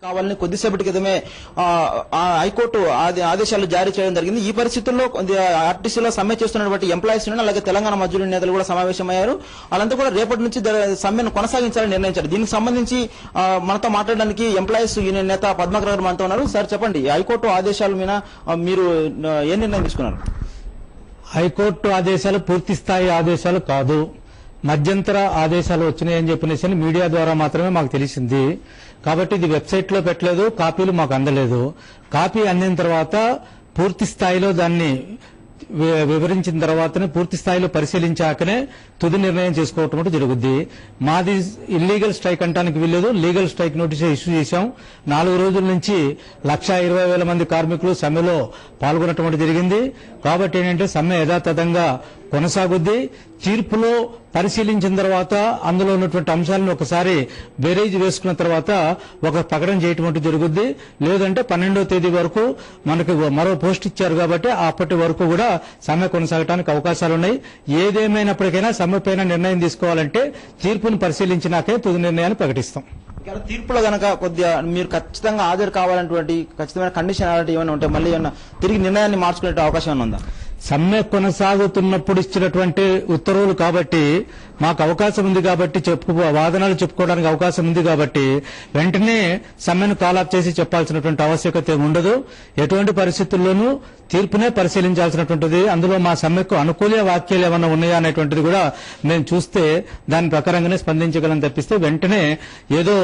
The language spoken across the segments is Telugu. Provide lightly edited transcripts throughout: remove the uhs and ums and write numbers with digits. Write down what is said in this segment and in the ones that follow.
కావాలని కొద్దిసేపటి క్రితమే హైకోర్టు ఆదేశాలు జారీ చేయడం జరిగింది. ఈ పరిస్థితుల్లో ఆర్టీసీలో సమ్మె చేస్తున్నటువంటి ఎంప్లాయీస్ అలాగే తెలంగాణ మజ్దూర్ నేతలు కూడా సమావేశమయ్యారు. వాళ్ళంతా కూడా రేపటి నుంచి సమ్మెను కొనసాగించాలని నిర్ణయించారు. దీనికి సంబంధించి మనతో మాట్లాడడానికి ఎంప్లాయీస్ యూనియన్ నేత పద్మాకర్ గారు మనతో ఉన్నారు. సార్ చెప్పండి, హైకోర్టు ఆదేశాల మీద మీరు ఏ నిర్ణయం తీసుకున్నారు? హైకోర్టు ఆదేశాలు పూర్తి స్థాయి ఆదేశాలు కాదు, మధ్యంతర ఆదేశాలు వచ్చినాయని చెప్పినేసి మీడియా ద్వారా మాత్రమే మాకు తెలిసింది. కాబట్టి ఇది వెబ్సైట్ లో పెట్టలేదు, కాపీలు మాకు అందలేదు. కాపీ అందిన తర్వాత పూర్తి స్థాయిలో దాన్ని వివరించిన తర్వాతనే పూర్తి స్థాయిలో పరిశీలించాకనే తుది నిర్ణయం చేసుకోవటం జరుగుద్ది. మాది ఇల్లీగల్ స్ట్రైక్ అంటానికి వీల్లేదు, లీగల్ స్ట్రైక్ నోటీస్ ఇష్యూ చేశాం. 4 రోజుల నుంచి 1,20,000 మంది కార్మికులు సమ్మెలో పాల్గొనటం జరిగింది. కాబట్టి ఏంటంటే సమ్మె యథాతథంగా కొనసాగుద్ది. తీర్పులో పరిశీలించిన తర్వాత అందులో ఉన్నటువంటి అంశాలను ఒకసారి బేరేజ్ వేసుకున్న తర్వాత ఒక ప్రకటన చేయటం జరుగుద్ది. లేదంటే 12వ తేదీ వరకు మనకు మరో పోస్ట్ ఇచ్చారు కాబట్టి అప్పటి వరకు కూడా సమ్మె కొనసాగడానికి అవకాశాలున్నాయి. ఏదేమైనప్పటికైనా సమ్మె పైన నిర్ణయం తీసుకోవాలంటే తీర్పును పరిశీలించినాకే తుది నిర్ణయాన్ని ప్రకటిస్తాం. తీర్పులో గనక కొద్దిగా మీరు ఖచ్చితంగా హాజరు కావాలన్నటువంటి ఖచ్చితమైన కండిషన్ అలాంటి ఏమైనా ఉంటే మళ్ళీ ఏమన్నా తిరిగి నిర్ణయాన్ని మార్చుకునే అవకాశం ఏమైనా ఉందా? సమ్మె కొనసాగుతున్నప్పుడు ఇచ్చినటువంటి ఉత్తర్వులు కాబట్టి మాకు అవకాశం ఉంది, కాబట్టి వాదనలు చెప్పుకోవడానికి అవకాశం ఉంది. కాబట్టి వెంటనే సమ్మెను కాలాప్ చేసి చెప్పాల్సినటువంటి ఆవశ్యకత ఉండదు. ఎటువంటి పరిస్థితుల్లోనూ తీర్పునే పరిశీలించాల్సినటువంటిది. అందులో మా సమ్మెకు అనుకూల వాక్యాలు ఏమైనా ఉన్నాయా అనేటువంటిది కూడా మేము చూస్తే దాని ప్రకారంగానే స్పందించగలం తప్పిస్తే వెంటనే ఏదో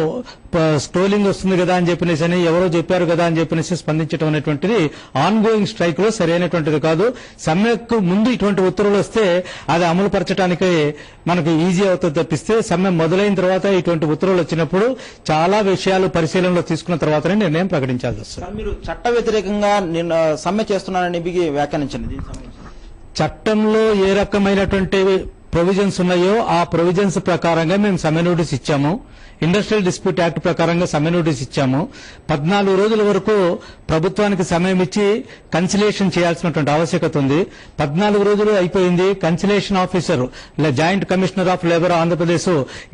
స్క్రోలింగ్ వస్తుంది కదా అని చెప్పినేసి ఎవరో చెప్పారు కదా అని చెప్పినేసి స్పందించడం అనేటువంటిది ఆన్ గోయింగ్ స్ట్రైక్ లో సరైనటువంటిది కాదు. సమ్మెకు ముందు ఇటువంటి ఉత్తర్వులు వస్తే అది అమలు పరచడానికి మనకు ఈజీ అవుతుంది తప్పిస్తే సమ్మె మొదలైన తర్వాత ఇటువంటి ఉత్తర్వులు వచ్చినప్పుడు చాలా విషయాలు పరిశీలనలో తీసుకున్న తర్వాతనే నిర్ణయం ప్రకటించాల్సి వస్తుంది. మీరు చట్ట వ్యతిరేకంగా సమ్మె చేస్తున్నారని వ్యాఖ్యానించండి. చట్టంలో ఏ రకమైనటువంటి ప్రొవిజన్స్ ఉన్నాయో ఆ ప్రొవిజన్స్ ప్రకారంగా మేము సమ్మె నోటీస్ ఇచ్చాము. ఇండస్ట్రియల్ డిస్ప్యూట్ యాక్ట్ ప్రకారంగా సమ్మె నోటీస్ ఇచ్చాము. 14 రోజుల వరకు ప్రభుత్వానికి సమయం ఇచ్చి కన్సిలేషన్ చేయాల్సినటువంటి ఆవశ్యకత ఉంది. 14 రోజులు అయిపోయింది. Cancellation officer joint commissioner of labour Andhra Pradesh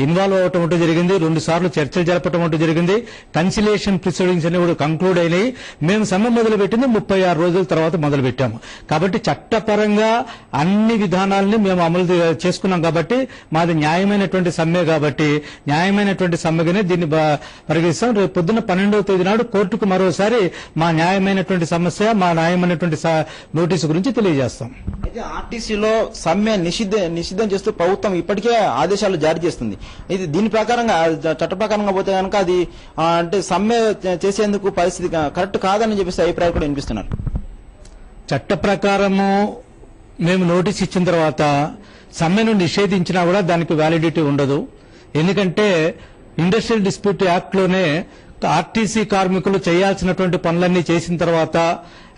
involve అవటం జరిగింది. 2 సార్లు చర్చలు జరపడం జరిగింది. కన్సిలేషన్ ప్రొసీడింగ్స్ అన్ని కూడా కంక్లూడ్ అయినాయి. మేము సమ్మె మొదలుపెట్టింది 36 రోజుల తర్వాత మొదలుపెట్టాము. కాబట్టి చట్టపరంగా అన్ని విధానాలని మేము అమలు చేసుకున్నాం. కాబట్టి మాది న్యాయమైనటువంటి సమ్మె కాబట్టి న్యాయమైనటువంటి సమ్మెగానే దీన్ని పరిగణిస్తాం. రేపు పొద్దున్న 12వ తేదీ నాడు కోర్టుకు మరోసారి మా న్యాయమైనటువంటి సమస్య, మా న్యాయమైనటువంటి నోటీసు గురించి తెలియజేస్తాం. అయితే ఆర్టీసీలో సమ్మె నిషిద్ధం చేస్తూ ప్రభుత్వం ఇప్పటికే ఆదేశాలు జారీ చేస్తుంది. ఇది దీని ప్రకారంగా చట్ట ప్రకారంగా పోతే కనుక అది అంటే సమ్మె చేసేందుకు పరిస్థితి కరెక్ట్ కాదని చెప్పేసి అభిప్రాయాలు కూడా వినిపిస్తున్నారు. చట్ట ప్రకారము మేము నోటీస్ ఇచ్చిన తర్వాత సమ్మెను నిషేధించినా కూడా దానికి వ్యాలిడిటీ ఉండదు. ఎందుకంటే ఇండస్ట్రియల్ డిస్ప్యూట్ యాక్ట్ లోనే ఆర్టీసీ కార్మికులు చేయాల్సినటువంటి పనులన్నీ చేసిన తర్వాత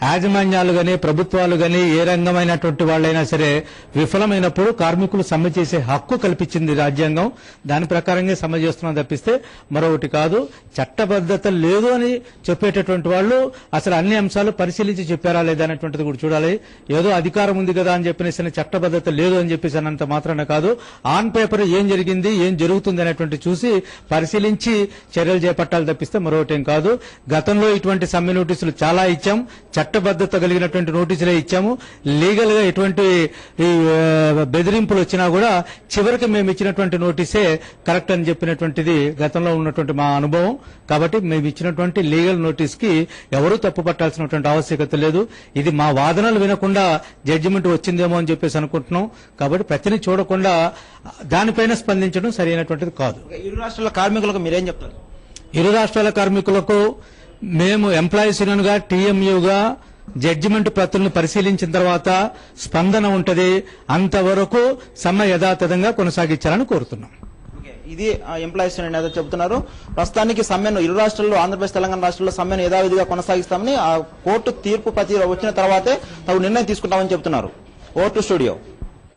యాజమాన్యాలు గాని ప్రభుత్వాలు గాని ఏ రంగమైనటువంటి వాళ్ళైనా సరే విఫలమైనప్పుడు కార్మికులు సమ్మె చేసే హక్కు కల్పించింది రాజ్యాంగం. దాని ప్రకారంగా సమ్మె చేస్తున్నాం తప్పిస్తే మరొకటి కాదు. చట్టబద్ధత లేదు అని చెప్పేటటువంటి వాళ్ళు అసలు అన్ని అంశాలు పరిశీలించి చెప్పారా లేదా అనేటువంటిది కూడా చూడాలి. ఏదో అధికారం ఉంది కదా అని చెప్పేసి చట్టబద్ధత లేదు అని చెప్పేసి అన్నంత మాత్రాన కాదు, ఆన్ పేపర్ ఏం జరిగింది ఏం జరుగుతుంది అనేటువంటి చూసి పరిశీలించి చర్యలు చేపట్టాలి తప్పిస్తే మరొకటేం కాదు. గతంలో ఇటువంటి సమ్మె నోటీసులు చాలా ఇచ్చాం, చట్టబద్ధత కలిగినటువంటి నోటీసులే ఇచ్చాము. లీగల్ గా ఎటువంటి బెదిరింపులు వచ్చినా కూడా చివరికి మేము ఇచ్చినటువంటి నోటీసే కరెక్ట్ అని చెప్పినటువంటిది గతంలో ఉన్నటువంటి మా అనుభవం. కాబట్టి మేము ఇచ్చినటువంటి లీగల్ నోటీస్ కి ఎవరూ తప్పు పట్టాల్సినటువంటి ఆవశ్యకత లేదు. ఇది మా వాదనలు వినకుండా జడ్జిమెంట్ వచ్చిందేమో అని చెప్పేసి అనుకుంటున్నాం. కాబట్టి ప్రతిని చూడకుండా దానిపైన స్పందించడం సరైనటువంటిది కాదు. ఇరు రాష్ట్రాల కార్మికులకు మీరేం చెప్తారు? ఇరు రాష్ట్రాల కార్మికులకు మేము ఎంప్లాయీస్ యూనియన్ గా టీఎంయూగా జడ్జిమెంట్ ప్రతులను పరిశీలించిన తర్వాత స్పందన ఉంటది. అంతవరకు సమ్మె యథాతథంగా కొనసాగించాలని కోరుతున్నాం. ఇది ఎంప్లాయీస్ యూనియన్ ఏదో చెబుతున్నారు. ప్రస్తుతానికి సమ్మెను ఇరు రాష్ట్రాల్లో ఆంధ్రప్రదేశ్ తెలంగాణ రాష్ట్రాల్లో సమ్మెను యథావిధిగా కొనసాగిస్తామని ఆ కోర్టు తీర్పు వచ్చిన తర్వాతే తగు నిర్ణయం తీసుకుంటామని చెబుతున్నారు. Over to studio.